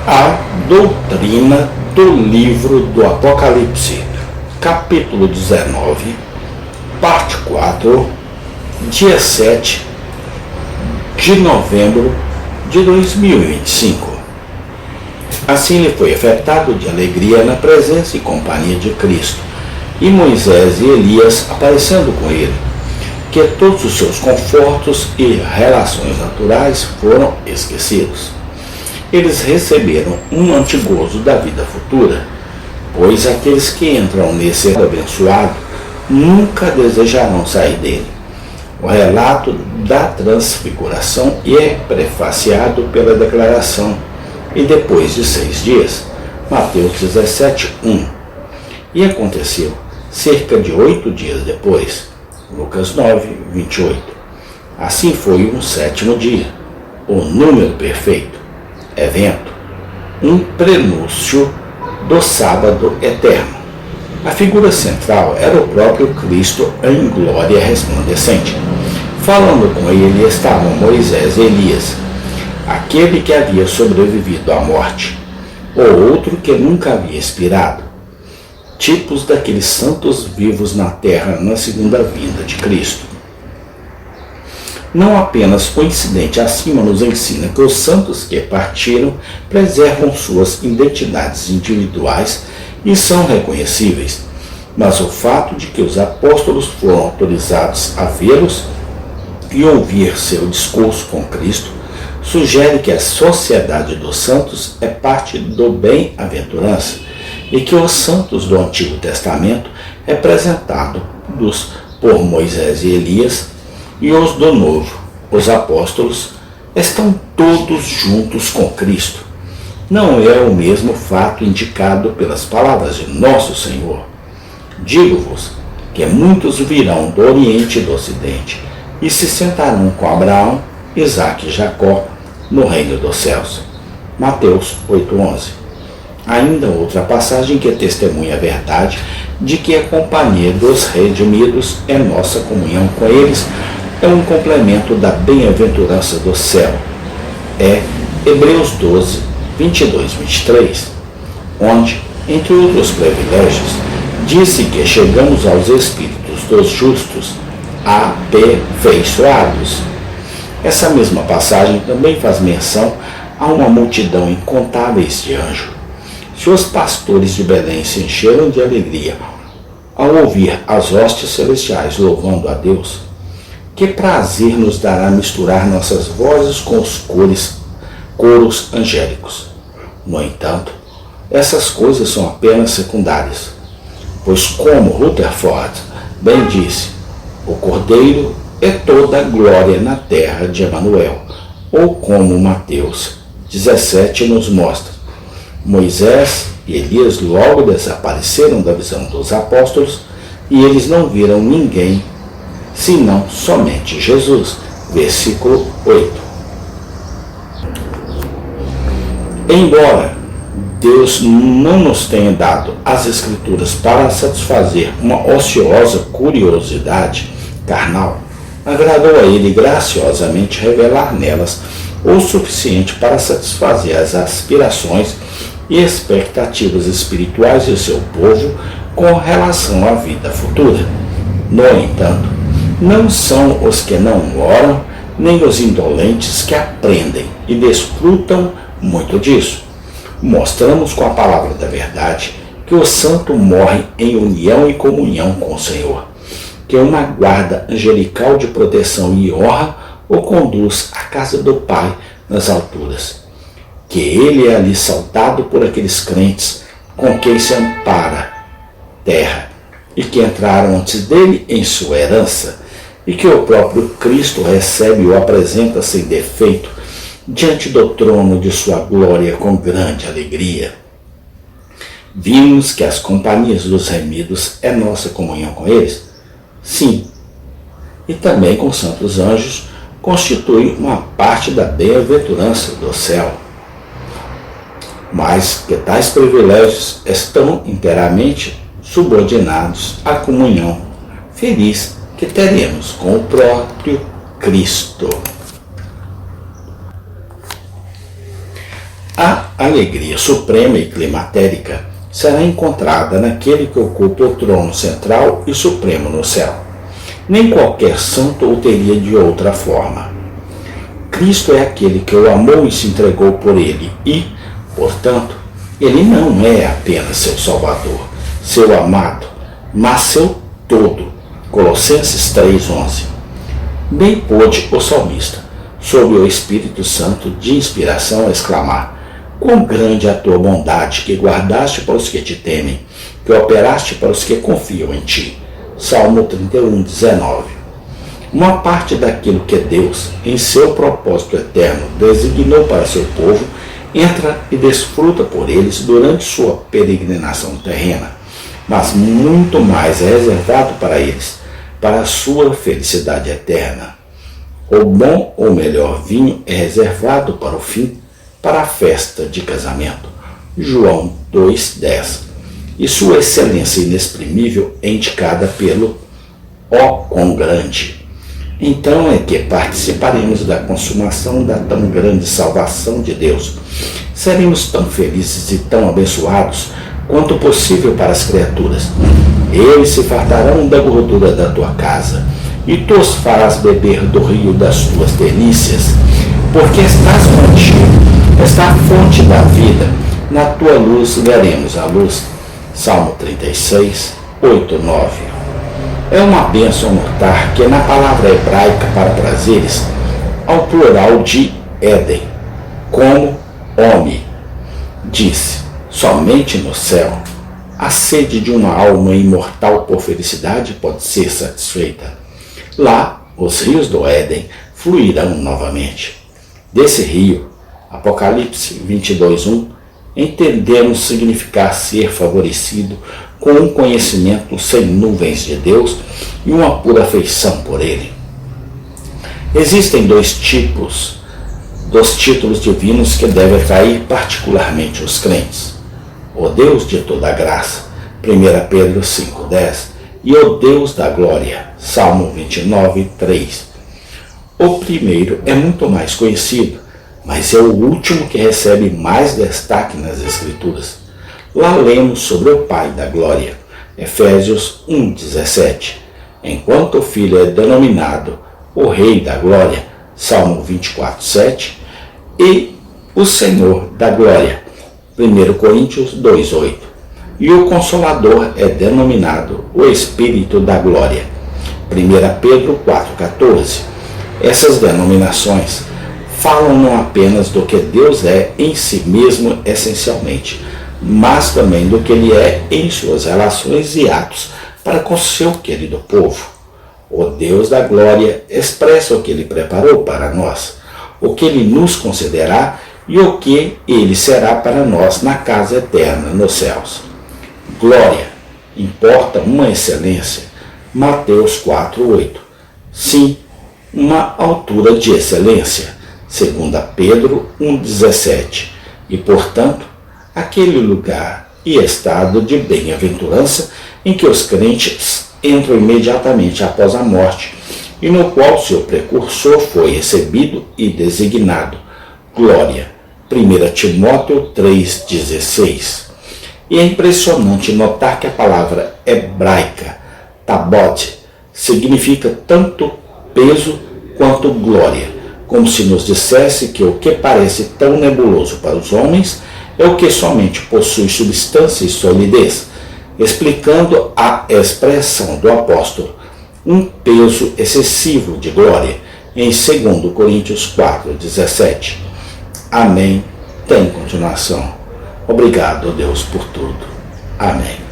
A doutrina do livro do Apocalipse, capítulo 19, parte 4, dia 7 de novembro de 2025. Assim lhe foi afetado de alegria na presença e companhia de Cristo, e Moisés e Elias aparecendo com ele, que todos os seus confortos e relações naturais foram esquecidos. Eles receberam um antigozo da vida futura, pois aqueles que entram nesse abençoado nunca desejarão sair dele. O relato da transfiguração é prefaciado pela declaração: e depois de 6 dias, Mateus 17:1. E aconteceu, cerca de 8 dias depois, Lucas 9:28. Assim foi um 7º dia, o número perfeito, evento, um prenúncio do sábado eterno. A figura central era o próprio Cristo em glória resplandecente. Falando com ele estavam Moisés e Elias, aquele que havia sobrevivido à morte, o outro que nunca havia expirado, tipos daqueles santos vivos na terra na segunda vinda de Cristo. Não apenas o incidente acima nos ensina que os santos que partiram preservam suas identidades individuais e são reconhecíveis, mas o fato de que os apóstolos foram autorizados a vê-los e ouvir seu discurso com Cristo sugere que a sociedade dos santos é parte do bem-aventurança e que os santos do Antigo Testamento, representados por Moisés e Elias, e os do Novo, os apóstolos, estão todos juntos com Cristo. Não é o mesmo fato indicado pelas palavras de nosso Senhor: digo-vos que muitos virão do Oriente e do Ocidente e se sentarão com Abraão, Isaque e Jacó no reino dos céus. Mateus 8:11. Ainda outra passagem que testemunha a verdade de que a companhia dos redimidos é nossa comunhão com eles, é um complemento da bem-aventurança do céu. É Hebreus 12, 22-23, onde, entre outros privilégios, disse que chegamos aos espíritos dos justos aperfeiçoados. Essa mesma passagem também faz menção a uma multidão incontáveis de anjos. Se os pastores de Belém se encheram de alegria ao ouvir as hostes celestiais louvando a Deus, que prazer nos dará misturar nossas vozes com os coros angélicos. No entanto, essas coisas são apenas secundárias, pois, como Rutherford bem disse, o Cordeiro é toda a glória na terra de Emanuel, ou como Mateus 17 nos mostra, Moisés e Elias logo desapareceram da visão dos apóstolos e eles não viram ninguém senão somente Jesus. Versículo 8. Embora Deus não nos tenha dado as Escrituras para satisfazer uma ociosa curiosidade carnal, agradou a Ele graciosamente revelar nelas o suficiente para satisfazer as aspirações e expectativas espirituais de seu povo com relação à vida futura. No entanto, não são os que não oram, nem os indolentes que aprendem e desfrutam muito disso. Mostramos com a palavra da verdade que o santo morre em união e comunhão com o Senhor, que uma guarda angelical de proteção e honra o conduz à casa do Pai nas alturas, que ele é ali saltado por aqueles crentes com quem se ampara terra e que entraram antes dele em sua herança, e que o próprio Cristo recebe e o apresenta sem defeito diante do trono de sua glória com grande alegria. Vimos que as companhias dos remidos é nossa comunhão com eles? Sim. E também com santos anjos constitui uma parte da bem-aventurança do céu. Mas que tais privilégios estão inteiramente subordinados à comunhão feliz que teremos com o próprio Cristo. A alegria suprema e climatérica será encontrada naquele que ocupa o trono central e supremo no céu. Nem qualquer santo o teria de outra forma. Cristo é aquele que o amou e se entregou por ele e, portanto, ele não é apenas seu Salvador, seu amado, mas seu todo. Colossenses 3,11. Bem pôde o salmista, sob o Espírito Santo de inspiração, exclamar: quão grande é a tua bondade, que guardaste para os que te temem, que operaste para os que confiam em ti. Salmo 31:19. Uma parte daquilo que Deus, em seu propósito eterno, designou para seu povo, entra e desfruta por eles durante sua peregrinação terrena, mas muito mais é reservado para eles, para a sua felicidade eterna. O bom ou melhor vinho é reservado para o fim, para a festa de casamento. João 2,10. E sua excelência inexprimível é indicada pelo ó quão grande. Então é que participaremos da consumação da tão grande salvação de Deus. Seremos tão felizes e tão abençoados quanto possível para as criaturas. Eles se fartarão da gordura da tua casa, e tu os farás beber do rio das tuas delícias, porque estás contigo, está a fonte da vida, na tua luz veremos a luz. Salmo 36, 8, 9. É uma bênção notar que na palavra hebraica para prazeres, ao plural de Éden, como Oni, disse: somente no céu a sede de uma alma imortal por felicidade pode ser satisfeita. Lá, os rios do Éden fluirão novamente. Desse rio, Apocalipse 22:1, entendemos significar ser favorecido com um conhecimento sem nuvens de Deus e uma pura afeição por Ele. Existem dois tipos dos títulos divinos que devem atrair particularmente os crentes: o Deus de toda graça, 1 Pedro 5,10, e o Deus da glória, Salmo 29,3. O primeiro é muito mais conhecido, mas é o último que recebe mais destaque nas Escrituras. Lá lemos sobre o Pai da glória, Efésios 1,17, enquanto o Filho é denominado o Rei da glória, Salmo 24,7, e o Senhor da glória, 1 Coríntios 2,8. E o Consolador é denominado o Espírito da glória, 1 Pedro 4,14. Essas denominações falam não apenas do que Deus é em si mesmo essencialmente, mas também do que Ele é em suas relações e atos para com seu querido povo. O Deus da glória expressa o que Ele preparou para nós, o que Ele nos concederá e o que Ele será para nós na casa eterna nos céus. Glória importa uma excelência, Mateus 4,8. Sim, uma altura de excelência, 2 Pedro 1,17. E, portanto, aquele lugar e estado de bem-aventurança em que os crentes entram imediatamente após a morte e no qual seu precursor foi recebido e designado. Glória, 1 Timóteo 3,16. E é impressionante notar que a palavra hebraica, tabot, significa tanto peso quanto glória, como se nos dissesse que o que parece tão nebuloso para os homens é o que somente possui substância e solidez, explicando a expressão do apóstolo, um peso excessivo de glória, em 2 Coríntios 4,17. Amém. Tem continuação. Obrigado, Deus, por tudo. Amém.